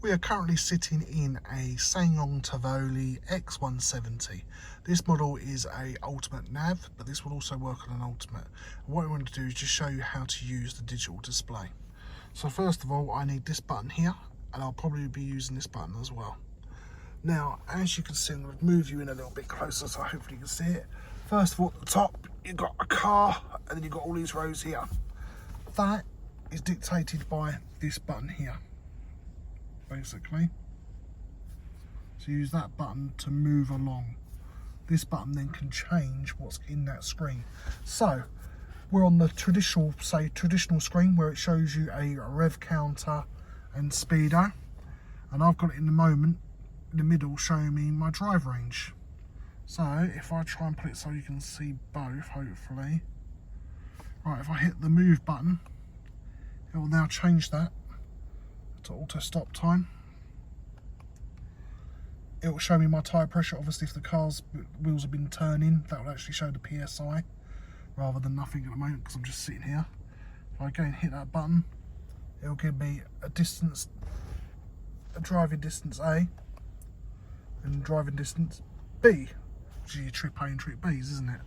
We are currently sitting in a SsangYong Tivoli X170. This model is a ultimate nav, but this will also work on an ultimate. And what I want to do is just show you how to use the digital display. So first of all, I need this button here, and I'll probably be using this button as well. Now, as you can see, I'm going to move you in a little bit closer so hopefully you can see it. First of all, at the top, you've got a car, and then you've got all these rows here. That is dictated by this button here, basically. So use that button to move along. This button then can change what's in that screen. So we're on the traditional screen where it shows you a rev counter and speedo, and I've got it in the moment in the middle showing me my drive range. So if I try and put it so you can see both, hopefully. Right, if I hit the move button, it will now change that to auto stop time. It will show me my tyre pressure. Obviously, if the car's wheels have been turning, that will actually show the PSI rather than nothing at the moment because I'm just sitting here. If I go and hit that button, it will give me a distance, a driving distance A and driving distance B, which is your trip A and trip B's, isn't it?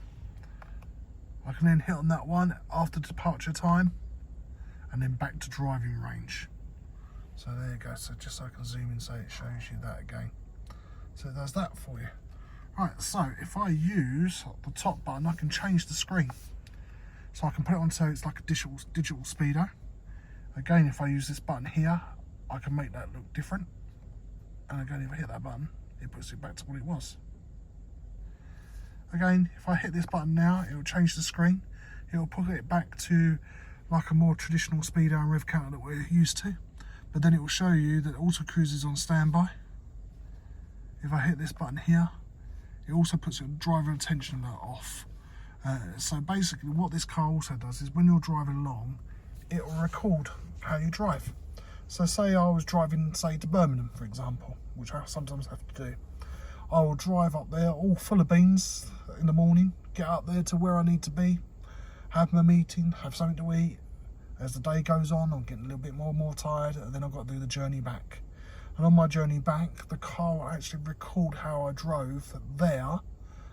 I can then hit on that one after departure time and then back to driving range. So there you go. So just so I can zoom in so it shows you that again. So it does that for you. Right, so if I use the top button, I can change the screen. So I can put it on so it's like a digital speedo. Again, if I use this button here, I can make that look different. And again, if I hit that button, it puts it back to what it was. Again, if I hit this button now, it will change the screen. It will put it back to like a more traditional speedo and rev counter that we're used to. But then it will show you that auto cruise is on standby. If I hit this button here, it also puts your driver attention alert off. So basically what this car also does is when you're driving along, it will record how you drive. So say I was driving, say, to Birmingham, for example, which I sometimes have to do. I will drive up there all full of beans in the morning, get up there to where I need to be, have my meeting, have something to eat. As the day goes on, I'm getting a little bit more and more tired, and then I've got to do the journey back. And on my journey back, the car will actually record how I drove there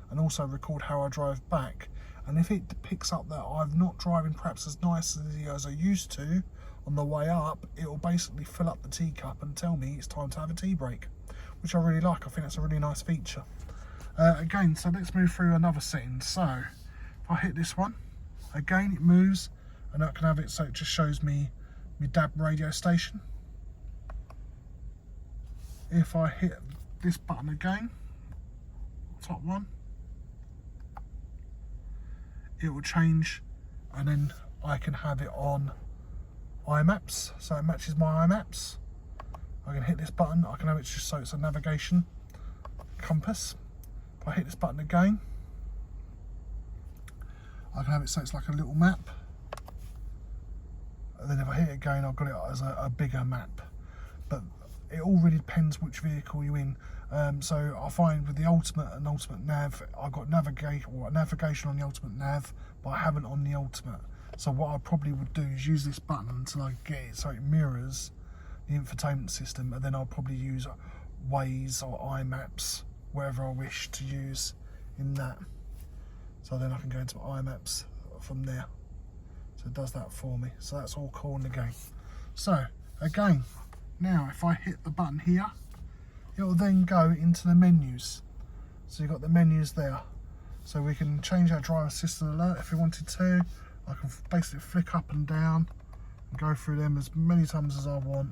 and also record how I drove back. And if it picks up that I'm not driving perhaps as nicely as I used to on the way up, it will basically fill up the teacup and tell me it's time to have a tea break, which I really like. I think that's a really nice feature. Again, so let's move through another setting. So if I hit this one, again it moves, and I can have it so it just shows me my DAB radio station. If I hit this button again, top one, it will change, and then I can have it on iMaps, so it matches my iMaps. I can hit this button, I can have it just so it's a navigation compass. If I hit this button again, I can have it so it's like a little map. And then if I hit it again, I've got it as a bigger map. But it all really depends which vehicle you're in. So I find with the Ultimate and Ultimate Nav, I've got navigation on the Ultimate Nav, but I haven't on the Ultimate. So what I probably would do is use this button until I get it so it mirrors the infotainment system, and then I'll probably use Waze or iMaps, wherever I wish to use in that. So then I can go into iMaps from there. So it does that for me. So that's all cool in the game. So again, now if I hit the button here, it will then go into the menus. So you've got the menus there. So we can change our driver assistant alert if we wanted to. I can basically flick up and down and go through them as many times as I want.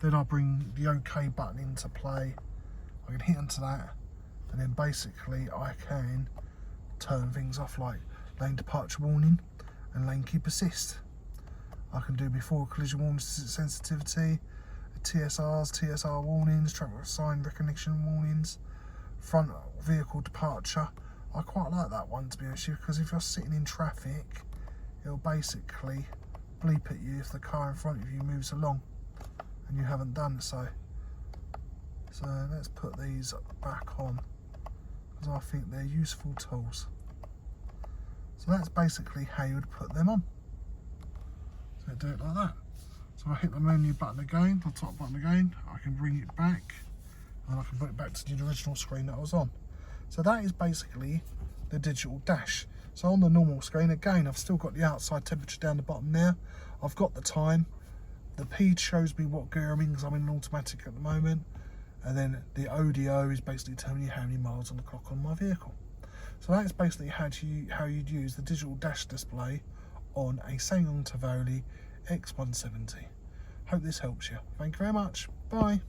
Then I'll bring the OK button into play. I can hit onto that, and then basically I can turn things off like lane departure warning and lane keep assist. I can do before collision warning sensitivity, TSRs, TSR warnings, traffic sign recognition warnings, front vehicle departure. I quite like that one, to be honest with you, because if you're sitting in traffic, it'll basically bleep at you if the car in front of you moves along and you haven't done so. So let's put these back on because I think they're useful tools. So that's basically how you would put them on. So do it like that. So I hit the menu button again, the top button again, I can bring it back and I can put it back to the original screen that I was on. So that is basically the digital dash. So on the normal screen, again, I've still got the outside temperature down the bottom there. I've got the time. The P shows me what gear I'm in because I'm in an automatic at the moment. And then the ODO is basically telling you how many miles on the clock on my vehicle. So that's basically how you'd use the digital dash display on a SsangYong Tivoli X170. Hope this helps you. Thank you very much. Bye.